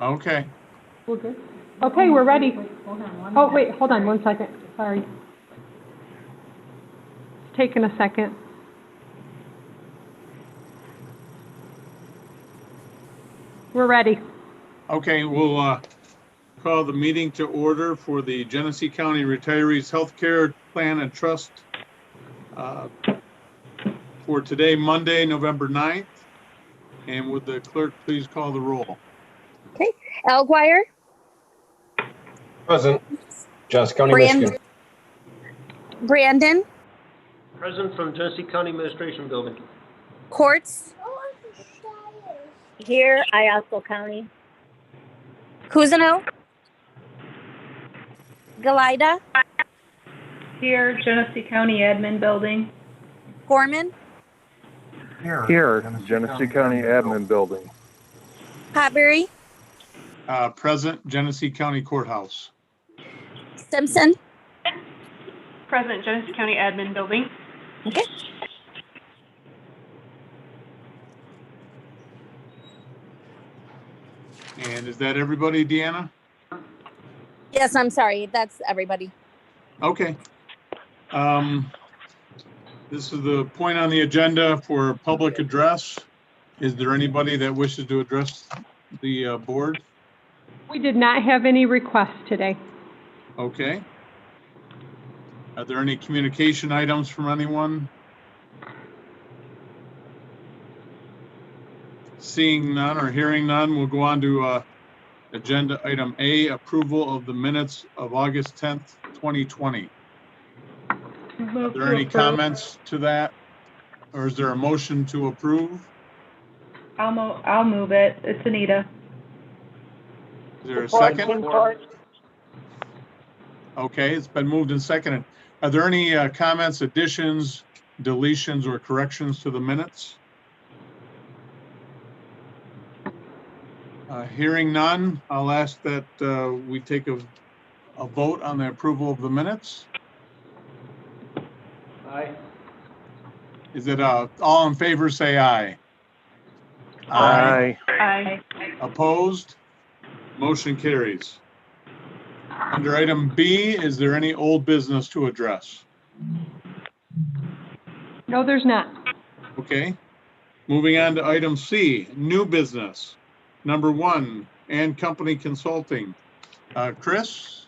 Okay. We're good. Okay, we're ready. Hold on 1 second. Sorry. It's taking a second. We're ready. Okay, we'll call the meeting to order for the Genesee County Retirees Healthcare Plan and Trust for today, Monday, November 9th. And would the clerk please call the roll? Okay. Alguire. Present. Genesee County, Michigan. Brandon. Present from Genesee County Administration Building. Courts. Here, Iosco County. Cousineau. Galida. Here, Genesee County Admin Building. Gorman. Here, Genesee County Admin Building. Potbury. Present, Genesee County Courthouse. Simpson. Present, Genesee County Admin Building. Okay. And is that everybody, Deanna? Yes, I'm sorry. That's everybody. Okay. This is the point on the agenda for public address. Is there anybody that wishes to address the board? We did not have any requests today. Okay. Are there any communication items from anyone? Seeing none or hearing none, we'll go on to agenda item A, approval of the minutes of August 10th, 2020. Are there any comments to that? Or is there a motion to approve? I'll move it. It's Anita. Is there a second? Okay, it's been moved and seconded. Are there any comments, additions, deletions, or corrections to the minutes? Hearing none, I'll ask that we take a vote on the approval of the minutes. Aye. Is it all in favor, say aye. Aye. Aye. Opposed? Motion carries. Under item B, is there any old business to address? No, there's not. Okay. Moving on to item C, new business. Number 1, and company consulting. Chris?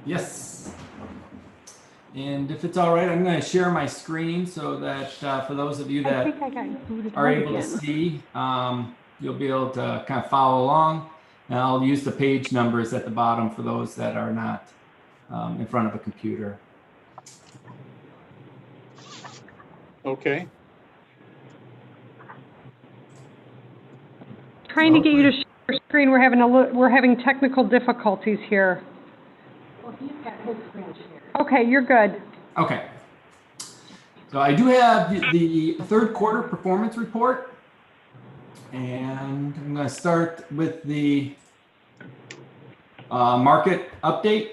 Yes. And if it's all right, I'm going to share my screen so that for those of you that are able to see, you'll be able to kind of follow along. And I'll use the page numbers at the bottom for those that are not in front of a computer. Okay. Trying to get you to share your screen. We're having technical difficulties here. Okay, you're good. Okay. So I do have the third quarter performance report. And I'm going to start with the market update.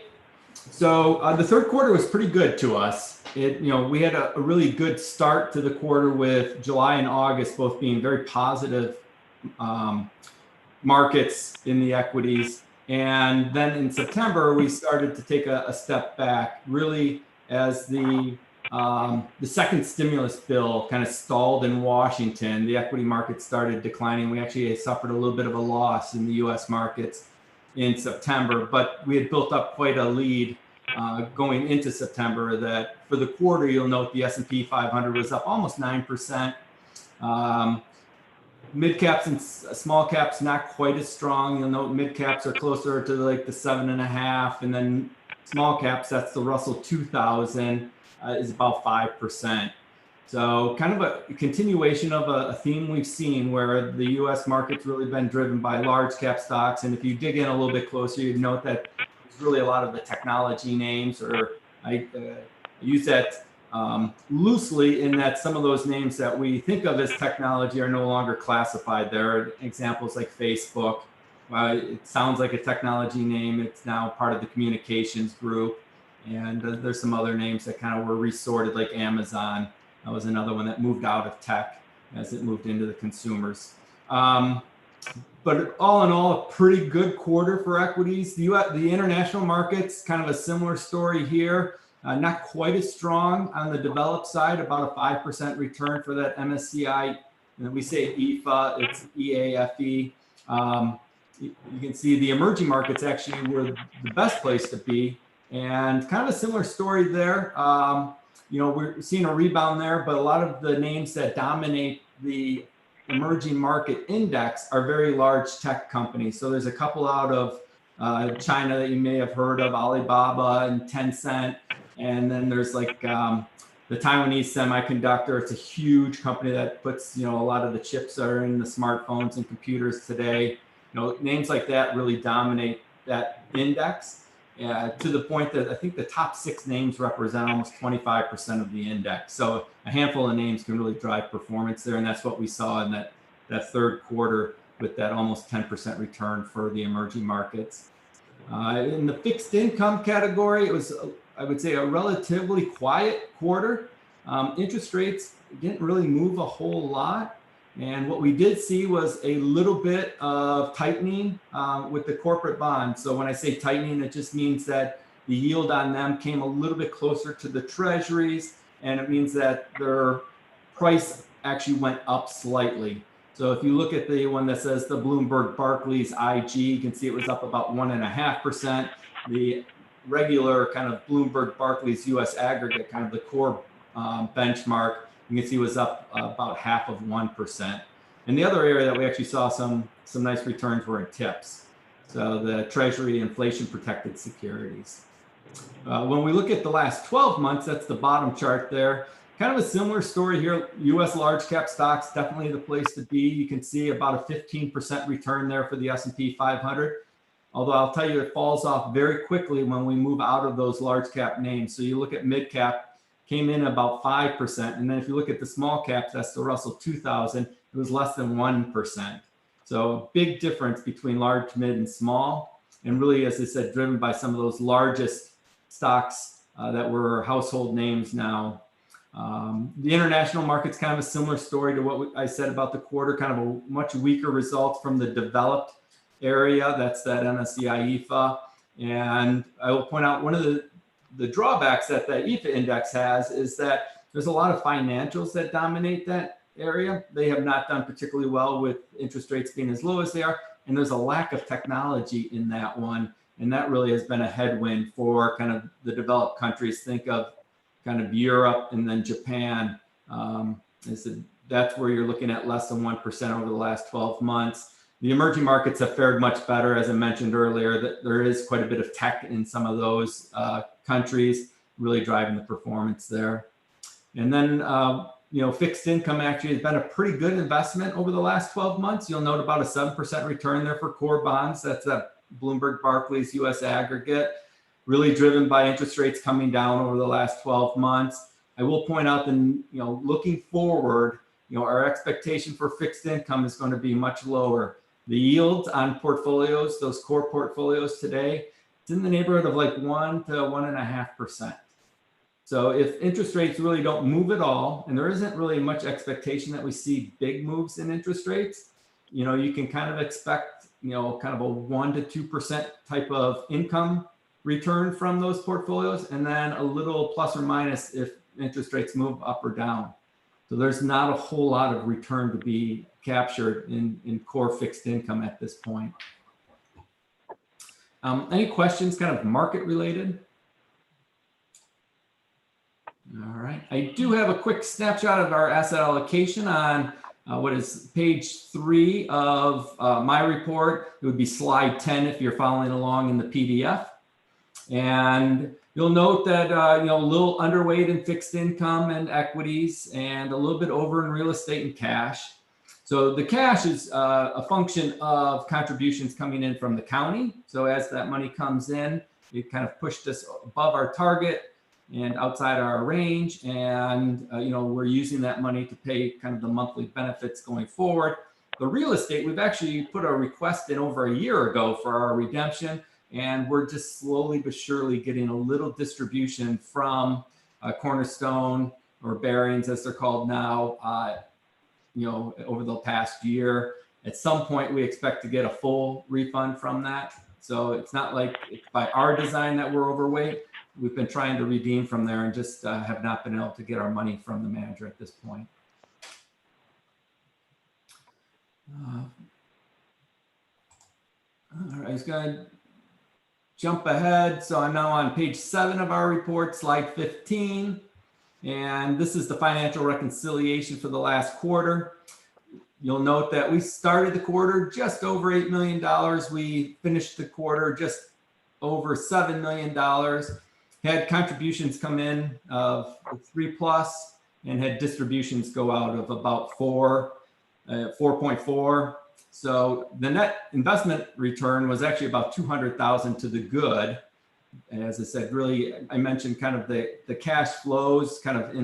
So the third quarter was pretty good to us. We had a really good start to the quarter with July and August both being very positive markets in the equities. And then in September, we started to take a step back, really as the second stimulus bill kind of stalled in Washington. The equity market started declining. We actually suffered a little bit of a loss in the US markets in September, but we had built up quite a lead going into September that for the quarter, you'll note the S&P 500 was up almost 9%. Mid caps and small caps not quite as strong. You'll note mid caps are closer to like the 7.5, and then small caps, that's the Russell 2000, is about 5%. So kind of a continuation of a theme we've seen where the U.S. market's really been driven by large cap stocks. And if you dig in a little bit closer, you'd note that it's really a lot of the technology names, or I use that loosely in that some of those names that we think of as technology are no longer classified. There are examples like Facebook. It sounds like a technology name. It's now part of the communications group. And there's some other names that kind of were resorted, like Amazon. That was another one that moved out of tech as it moved into the consumers. But all in all, a pretty good quarter for equities. The international markets, kind of a similar story here. Not quite as strong on the developed side, about a 5% return for that MSCI. And we say EFA, it's EAFE. You can see the emerging markets actually were the best place to be, and kind of a similar story there. We're seeing a rebound there, but a lot of the names that dominate the emerging market index are very large tech companies. So there's a couple out of China that you may have heard of, Alibaba and Tencent. And then there's like the Taiwanese Semiconductor. It's a huge company that puts, a lot of the chips that are in the smartphones and computers today. Names like that really dominate that index to the point that I think the top 6 names represent almost 25% of the index. So a handful of names can really drive performance there. And that's what we saw in that third quarter with that almost 10% return for the emerging markets. In the fixed income category, it was, I would say, a relatively quiet quarter. Interest rates didn't really move a whole lot. And what we did see was a little bit of tightening with the corporate bonds. So when I say tightening, it just means that the yield on them came a little bit closer to the treasuries, and it means that their price actually went up slightly. So if you look at the one that says the Bloomberg Barclays IG, you can see it was up about 1.5%. The regular kind of Bloomberg Barclays US aggregate, kind of the core benchmark, you can see was up about 0.5%. And the other area that we actually saw some nice returns were in tips. So the Treasury inflation protected securities. When we look at the last 12 months, that's the bottom chart there. Kind of a similar story here. US large cap stocks, definitely the place to be. You can see about a 15% return there for the S&P 500. Although I'll tell you, it falls off very quickly when we move out of those large cap names. So you look at mid cap, came in about 5%. And then if you look at the small caps, that's the Russell 2000, it was less than 1%. So big difference between large, mid, and small. And really, as I said, driven by some of those largest stocks that were household names now. The international market's kind of a similar story to what I said about the quarter, kind of a much weaker result from the developed area. That's that MSCI EFA. And I will point out one of the drawbacks that the EFA index has is that there's a lot of financials that dominate that area. They have not done particularly well with interest rates being as low as they are. And there's a lack of technology in that one. And that really has been a headwind for kind of the developed countries. Think of kind of Europe and then Japan. That's where you're looking at less than 1% over the last 12 months. The emerging markets have fared much better. As I mentioned earlier, that there is quite a bit of tech in some of those countries, really driving the performance there. And then, fixed income actually has been a pretty good investment over the last 12 months. You'll note about a 7% return there for core bonds. That's that Bloomberg Barclays US aggregate, really driven by interest rates coming down over the last 12 months. I will point out that, looking forward, our expectation for fixed income is going to be much lower. The yields on portfolios, those core portfolios today, it's in the neighborhood of like 1 to 1.5%. So if interest rates really don't move at all, and there isn't really much expectation that we see big moves in interest rates, you can kind of expect, kind of a 1 to 2% type of income return from those portfolios, and then a little plus or minus if interest rates move up or down. So there's not a whole lot of return to be captured in core fixed income at this point. Any questions kind of market related? All right. I do have a quick snapshot of our asset allocation on what is page 3 of my report. It would be slide 10 if you're following along in the PDF. And you'll note that, a little underweight in fixed income and equities and a little bit over in real estate and cash. So the cash is a function of contributions coming in from the county. So as that money comes in, it kind of pushed us above our target and outside our range. And, we're using that money to pay kind of the monthly benefits going forward. The real estate, we've actually put a request in over a year ago for our redemption. And we're just slowly but surely getting a little distribution from Cornerstone or Barings, as they're called now, over the past year. At some point, we expect to get a full refund from that. So it's not like it's by our design that we're overweight. We've been trying to redeem from there and just have not been able to get our money from the manager at this point. All right, I was going to jump ahead. So I'm now on page 7 of our report, slide 15. And this is the financial reconciliation for the last quarter. You'll note that we started the quarter just over $8 million. We finished the quarter just over $7 million. Had contributions come in of 3+ and had distributions go out of about 4.4. So the net investment return was actually about 200,000 to the good. And as I said, really, I mentioned kind of the cash flows kind of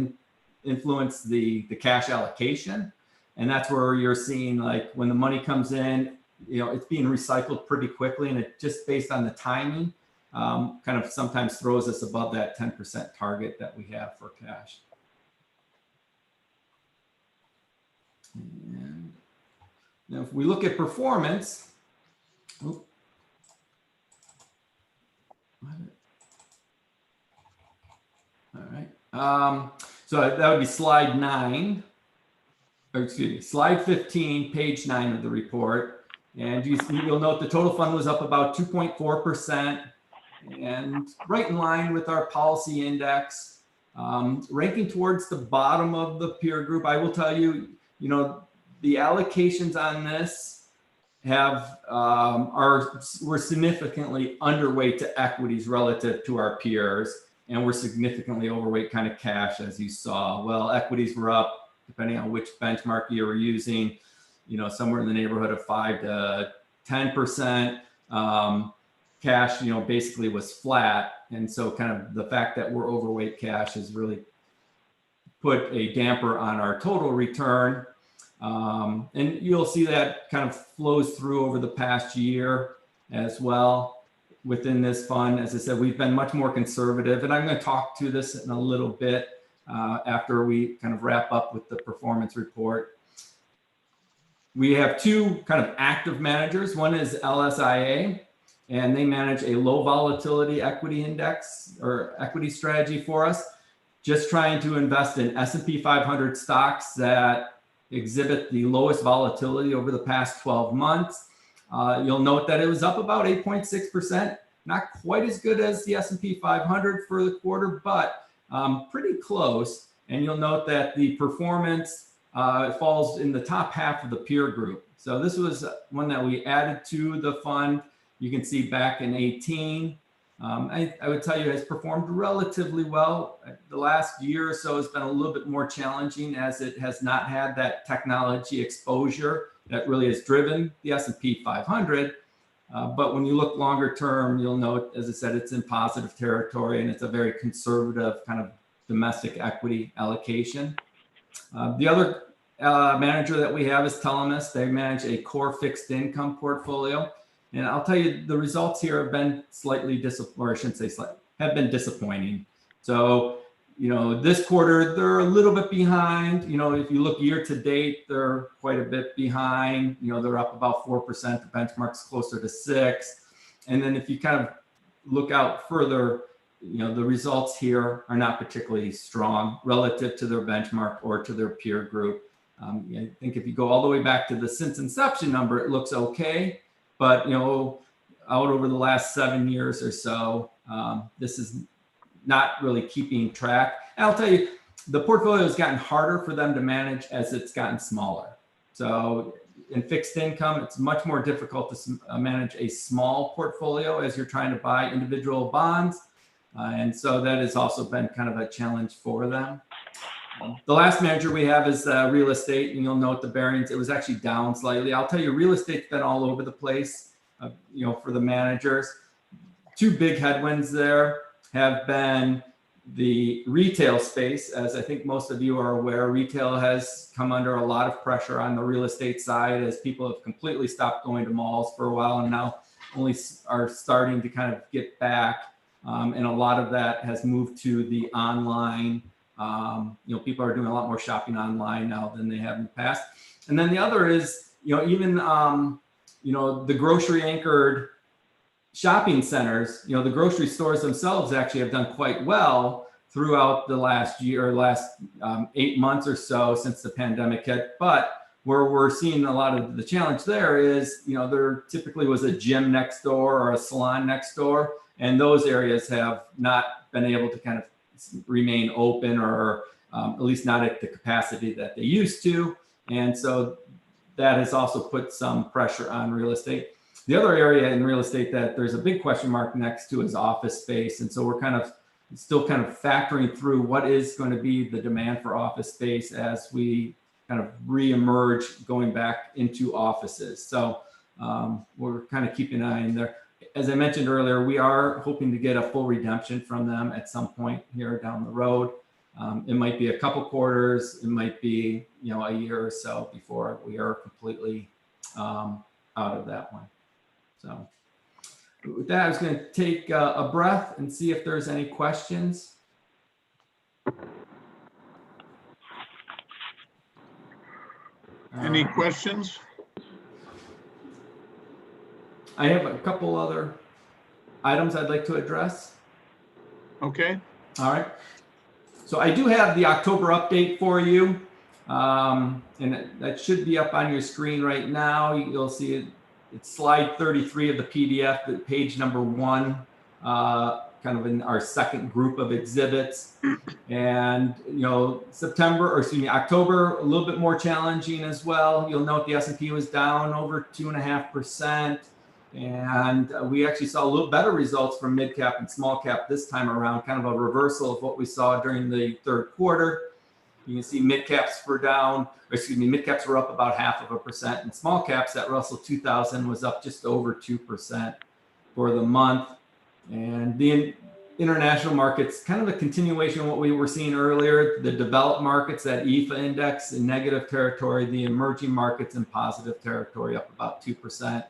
influence the cash allocation. And that's where you're seeing, like, when the money comes in, it's being recycled pretty quickly, and it just based on the timing, kind of sometimes throws us above that 10% target that we have for cash. And now if we look at performance, all right. So that would be slide 9. Or excuse me, slide 15, page 9 of the report. And you'll note the total fund was up about 2.4%, and right in line with our policy index, ranking towards the bottom of the peer group. I will tell you, the allocations on this we're significantly underweight to equities relative to our peers, and we're significantly overweight kind of cash, as you saw. Well, equities were up, depending on which benchmark you were using, somewhere in the neighborhood of 5 to 10%. Cash, basically was flat. And so kind of the fact that we're overweight cash has really put a damper on our total return. And you'll see that kind of flows through over the past year as well within this fund. As I said, we've been much more conservative, and I'm going to talk to this in a little bit after we kind of wrap up with the performance report. We have 2 kind of active managers. One is LSIA, and they manage a low volatility equity index or equity strategy for us, just trying to invest in S&P 500 stocks that exhibit the lowest volatility over the past 12 months. You'll note that it was up about 8.6%, not quite as good as the S&P 500 for the quarter, but pretty close. And you'll note that the performance falls in the top half of the peer group. So this was one that we added to the fund. You can see back in 18. I would tell you has performed relatively well. The last year or so has been a little bit more challenging, as it has not had that technology exposure that really has driven the S&P 500. But when you look longer term, you'll note, as I said, it's in positive territory, and it's a very conservative kind of domestic equity allocation. The other manager that we have is Telemus. They manage a core fixed income portfolio. And I'll tell you, the results here have been have been disappointing. So, this quarter, they're a little bit behind. If you look year to date, they're quite a bit behind. They're up about 4%. The benchmark's closer to 6%. And then if you kind of look out further, the results here are not particularly strong relative to their benchmark or to their peer group. I think if you go all the way back to the since inception number, it looks okay. But, out over the last 7 years or so, this is not really keeping track. And I'll tell you, the portfolio has gotten harder for them to manage as it's gotten smaller. So in fixed income, it's much more difficult to manage a small portfolio as you're trying to buy individual bonds. And so that has also been kind of a challenge for them. The last manager we have is real estate, and you'll note the bearings. It was actually down slightly. I'll tell you, real estate's been all over the place, for the managers. 2 big headwinds there have been the retail space. As I think most of you are aware, retail has come under a lot of pressure on the real estate side, as people have completely stopped going to malls for a while and now only are starting to kind of get back. And a lot of that has moved to the online. People are doing a lot more shopping online now than they have in the past. And then the other is even the grocery anchored shopping centers, the grocery stores themselves actually have done quite well throughout the last 8 months or so since the pandemic hit. But where we're seeing a lot of the challenge there is, there typically was a gym next door or a salon next door, and those areas have not been able to kind of remain open, or at least not at the capacity that they used to. And so that has also put some pressure on real estate. The other area in real estate that there's a big question mark next to is office space. And so we're still factoring through what is going to be the demand for office space as we kind of reemerge going back into offices. So we're kind of keeping an eye in there. As I mentioned earlier, we are hoping to get a full redemption from them at some point here down the road. It might be a couple quarters, it might be a year or so before we are completely out of that one. So with that, I was going to take a breath and see if there's any questions. Any questions? I have a couple other items I'd like to address. Okay. All right. So I do have the October update for you, and that should be up on your screen right now. You'll see it. It's slide 33 of the PDF, the page number 1, kind of in our second group of exhibits. And October, a little bit more challenging as well. You'll note the S&P was down over 2.5%. And we actually saw a little better results from mid cap and small cap this time around, kind of a reversal of what we saw during the third quarter. You can see mid caps were down, mid caps were up about 0.5%, and small caps, that Russell 2000 was up just over 2% for the month. And the international markets, kind of a continuation of what we were seeing earlier. The developed markets, that EFA index in negative territory, the emerging markets in positive territory, up about 2%.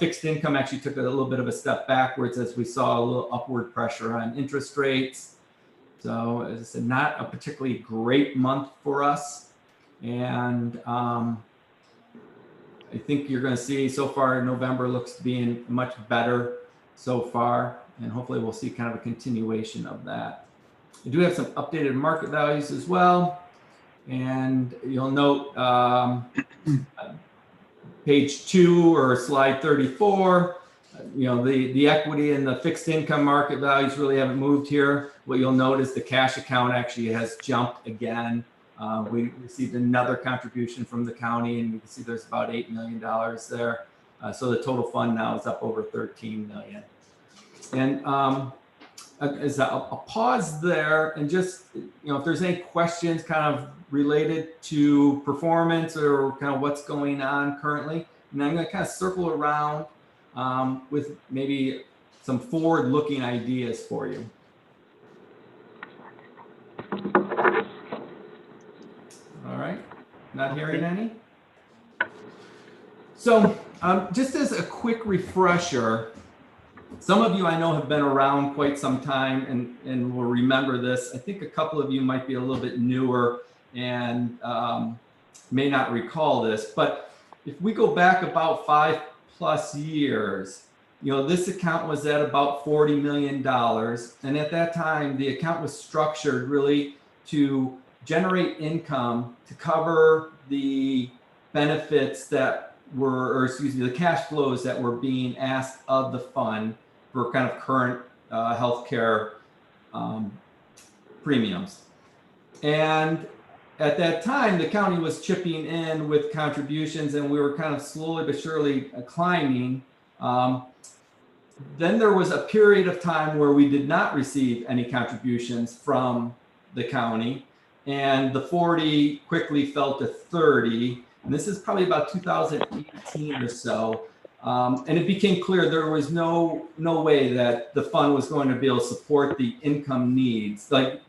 Fixed income actually took a little bit of a step backwards as we saw a little upward pressure on interest rates. So as I said, not a particularly great month for us. And I think you're going to see so far November looks to be much better so far. And hopefully we'll see kind of a continuation of that. I do have some updated market values as well. And you'll note page 2 or slide 34, the equity and the fixed income market values really haven't moved here. What you'll note is the cash account actually has jumped again. We received another contribution from the county, and you can see there's about $8 million there. So the total fund now is up over 13 million. And as I'll pause there and just, if there's any questions kind of related to performance or kind of what's going on currently, and I'm going to kind of circle around with maybe some forward-looking ideas for you. All right, not hearing any? So just as a quick refresher, some of you I know have been around quite some time and will remember this. I think a couple of you might be a little bit newer and may not recall this, but if we go back about 5+ years, this account was at about $40 million. And at that time, the account was structured really to generate income to cover the benefits that were, the cash flows that were being asked of the fund for kind of current healthcare premiums. And at that time, the county was chipping in with contributions, and we were kind of slowly but surely climbing. Then there was a period of time where we did not receive any contributions from the county, and the 40 quickly fell to 30. And this is probably about 2018 or so. And it became clear there was no way that the fund was going to be able to support the income needs. Like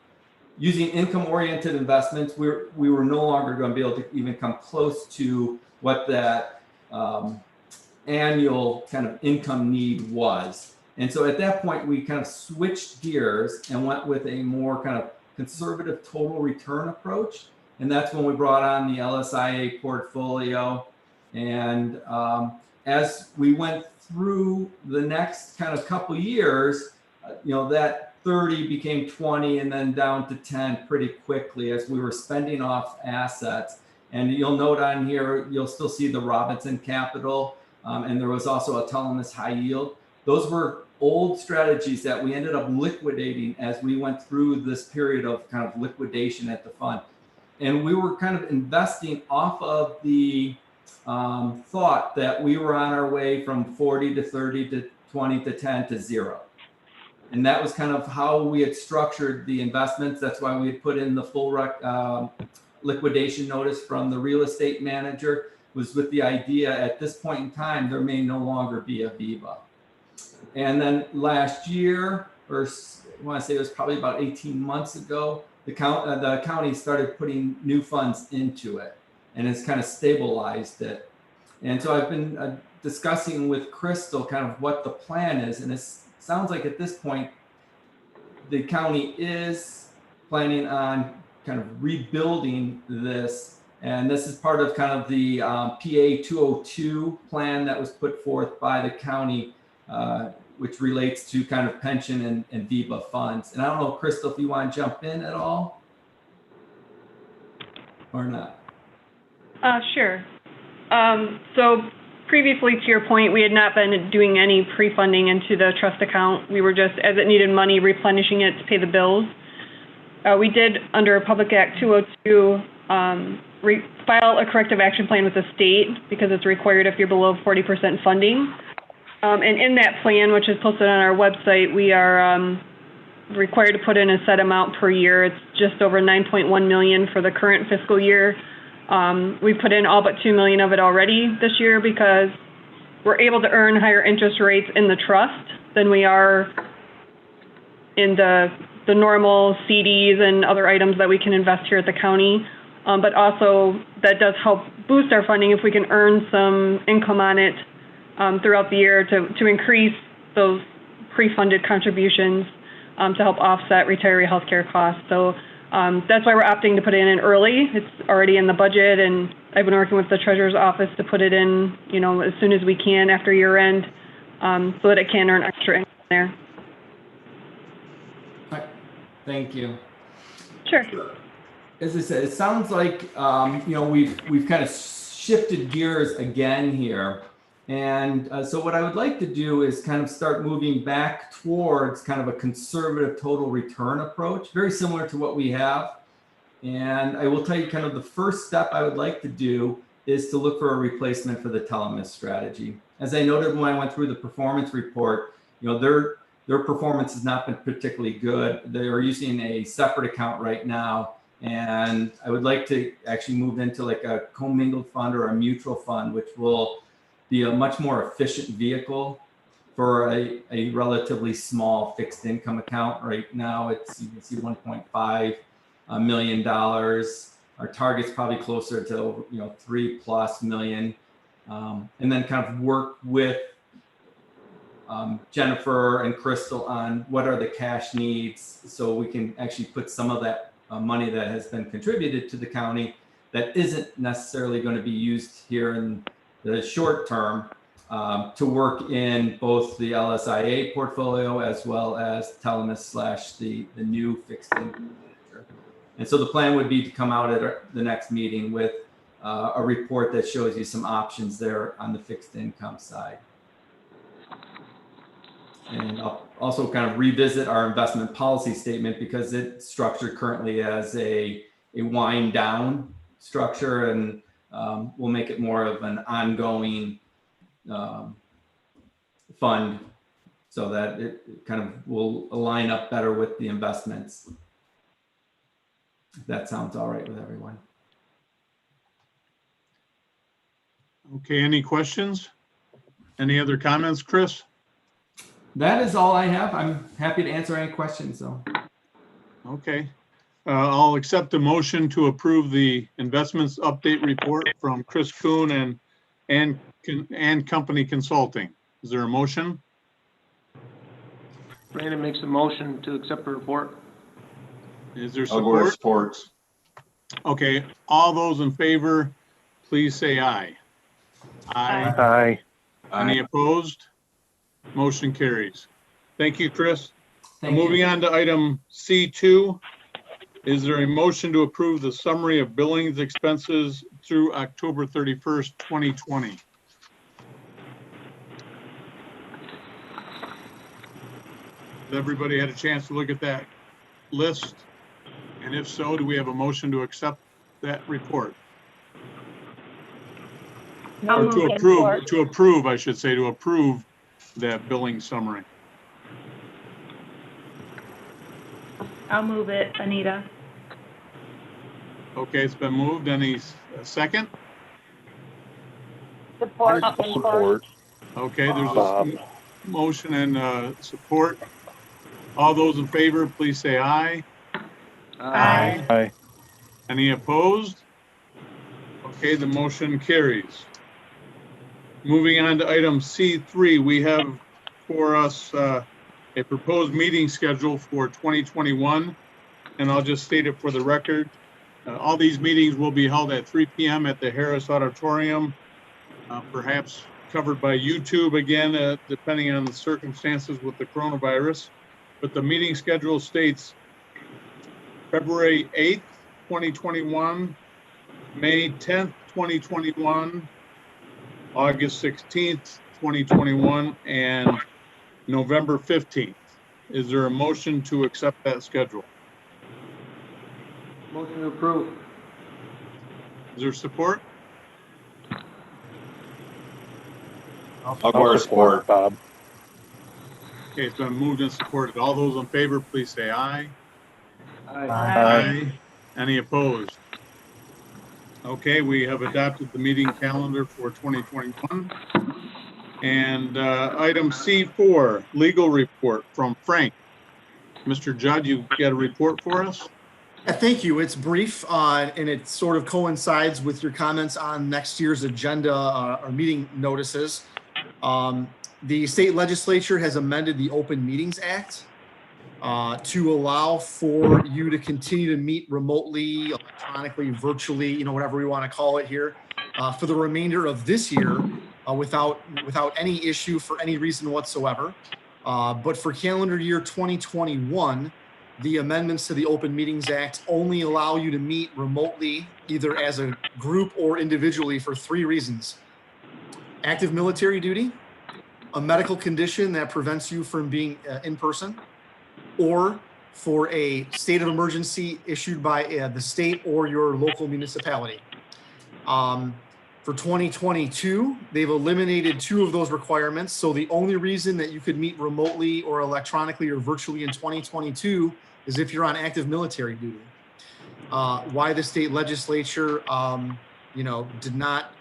using income-oriented investments, we were no longer going to be able to even come close to what that annual kind of income need was. And so at that point, we kind of switched gears and went with a more kind of conservative total return approach. And that's when we brought on the LSIA portfolio. And as we went through the next kind of couple years, that 30 became 20 and then down to 10 pretty quickly as we were spending off assets. And you'll note on here, you'll still see the Robinson Capital, and there was also a Telemus High Yield. Those were old strategies that we ended up liquidating as we went through this period of kind of liquidation at the fund. And we were kind of investing off of the thought that we were on our way from 40 to 30 to 20 to 10 to 0. And that was kind of how we had structured the investments. That's why we had put in the full liquidation notice from the real estate manager, was with the idea at this point in time, there may no longer be a VEBA. And then last year, or I want to say it was probably about 18 months ago, the county started putting new funds into it, and it's kind of stabilized it. And so I've been discussing with Crystal kind of what the plan is, and it sounds like at this point, the county is planning on kind of rebuilding this, and this is part of kind of the PA 202 plan that was put forth by the county, which relates to kind of pension and VEBA funds. And I don't know, Crystal, if you want to jump in at all or not. Sure. So previously, to your point, we had not been doing any pre-funding into the trust account. We were just, as it needed money, replenishing it to pay the bills. We did, under Public Act 202, file a corrective action plan with the state because it's required if you're below 40% funding. And in that plan, which is posted on our website, we are required to put in a set amount per year. It's just over $9.1 million for the current fiscal year. We put in all but $2 million of it already this year because we're able to earn higher interest rates in the trust than we are in the normal CDs and other items that we can invest here at the county. But also that does help boost our funding if we can earn some income on it throughout the year to increase those pre-funded contributions to help offset retiree healthcare costs. So that's why we're opting to put it in early. It's already in the budget, and I've been working with the treasurer's office to put it in, as soon as we can after year end, so that it can earn extra income there. All right. Thank you. Sure. As I said, it sounds like we've kind of shifted gears again here. And so what I would like to do is kind of start moving back towards kind of a conservative total return approach, very similar to what we have. And I will tell you kind of the first step I would like to do is to look for a replacement for the Telemus strategy. As I noted when I went through the performance report, their performance has not been particularly good. They are using a separate account right now. And I would like to actually move into like a commingled fund or a mutual fund, which will be a much more efficient vehicle for a relatively small fixed income account. Right now, you can see $1.5 million. Our target's probably closer to $3+ million, and then kind of work with Jennifer and Crystal on what are the cash needs, so we can actually put some of that money that has been contributed to the county that isn't necessarily going to be used here in the short term to work in both the LSIA portfolio as well as Telemus / the new fixed income manager. And so the plan would be to come out at the next meeting with a report that shows you some options there on the fixed income side. And I'll also kind of revisit our investment policy statement because it's structured currently as a wind down structure, and we'll make it more of an ongoing fund so that it kind of will align up better with the investments. If that sounds all right with everyone. Okay, any questions? Any other comments, Chris? That is all I have. I'm happy to answer any questions though. Okay. I'll accept the motion to approve the investments update report from Chris Kuhn and Company Consulting. Is there a motion? Brandon makes a motion to accept the report. Is there I'll go with support? sports. Okay, all those in favor, please say aye. Aye. Aye. Any opposed? Motion carries. Thank you, Chris. Thank you. Moving on to item C2, is there a motion to approve the summary of billings expenses through October 31st, 2020? Has everybody had a chance to look at that list? And if so, do we have a motion to accept that report? I'll Or move to it. approve, I should say, to approve that billing summary. I'll move it, Anita. Okay, it's been moved. Any second? Support. Okay, there's a Bob. motion and support. All those in favor, please say aye. Aye. Aye. Any opposed? Okay, the motion carries. Moving on to item C3, we have for us a proposed meeting schedule for 2021, and I'll just state it for the record. All these meetings will be held at 3 p.m. at the Harris Auditorium, perhaps covered by YouTube again, depending on the circumstances with the coronavirus. But the meeting schedule states February 8th, 2021, May 10th, 2021, August 16th, 2021, and November 15th. Is there a motion to accept that schedule? Motion to approve. Is there support? I'll support. Bob. Okay, it's been moved and supported. All those in favor, please say aye. Aye. Aye. Any opposed? Okay, we have adopted the meeting calendar for 2021. And item C4, legal report from Frank. Mr. Judd, you got a report for us? Thank you. It's brief and it sort of coincides with your comments on next year's agenda or meeting notices. The state legislature has amended the Open Meetings Act to allow for you to continue to meet remotely, electronically, virtually, whatever we want to call it here, for the remainder of this year without any issue for any reason whatsoever. But for calendar year 2021, the amendments to the Open Meetings Act only allow you to meet remotely, either as a group or individually, for 3 reasons: active military duty, a medical condition that prevents you from being in person, or for a state of emergency issued by the state or your local municipality. For 2022, they've eliminated 2 of those requirements. So the only reason that you could meet remotely or electronically or virtually in 2022 is if you're on active military duty. Why the state legislature, did not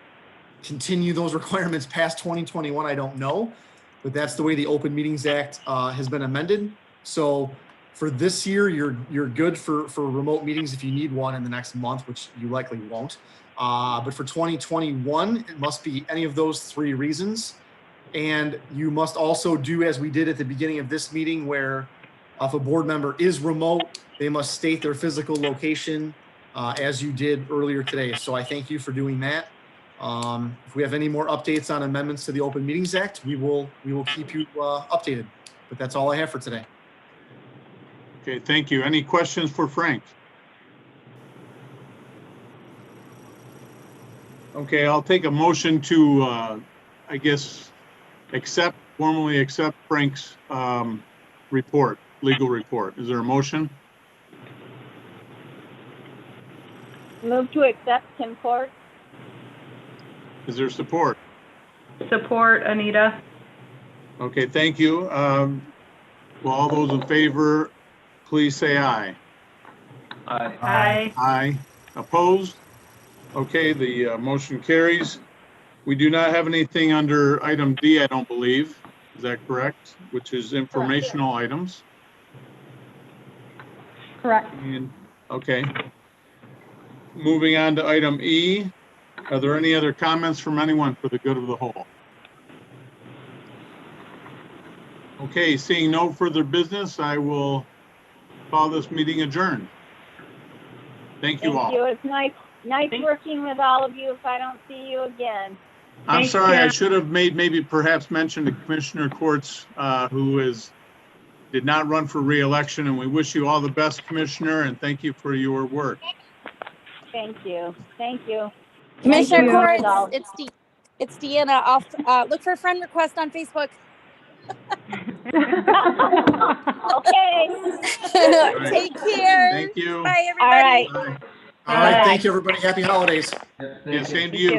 continue those requirements past 2021, I don't know, but that's the way the Open Meetings Act has been amended. So for this year, you're good for remote meetings if you need one in the next month, which you likely won't. But for 2021, it must be any of those 3 reasons. And you must also do as we did at the beginning of this meeting, where if a board member is remote, they must state their physical location as you did earlier today. So I thank you for doing that. If we have any more updates on amendments to the Open Meetings Act, we will keep you updated. But that's all I have for today. Okay, thank you. Any questions for Frank? Okay, I'll take a motion to, formally accept Frank's report, legal report. Is there a motion? Move to accept, Tim Court. Is there support? Support, Anita. Okay, thank you. Well, all those in favor, please say aye. Aye. Aye. Aye. Opposed? Okay, the motion carries. We do not have anything under item D, I don't believe. Is that correct? Which is informational items. Correct. And, okay. Moving on to item E. Are there any other comments from anyone for the good of the whole? Okay, seeing no further business, I will call this meeting adjourned. Thank you all. Thank you. It's nice working with all of you if I don't see you again. I'm Thanks, sorry, I Kim. should have maybe perhaps mentioned to Commissioner Courts, did not run for reelection, and we wish you all the best, Commissioner, and thank you for your work. Thank you. Thank you. Commissioner you. Courts, it's Deanna. I'll look for a friend request on Facebook. Okay. Take care. Thank you. Bye, All right. everybody. Bye. All right, thank you, everybody. Happy holidays. Yep, Yeah, thank you. same to you.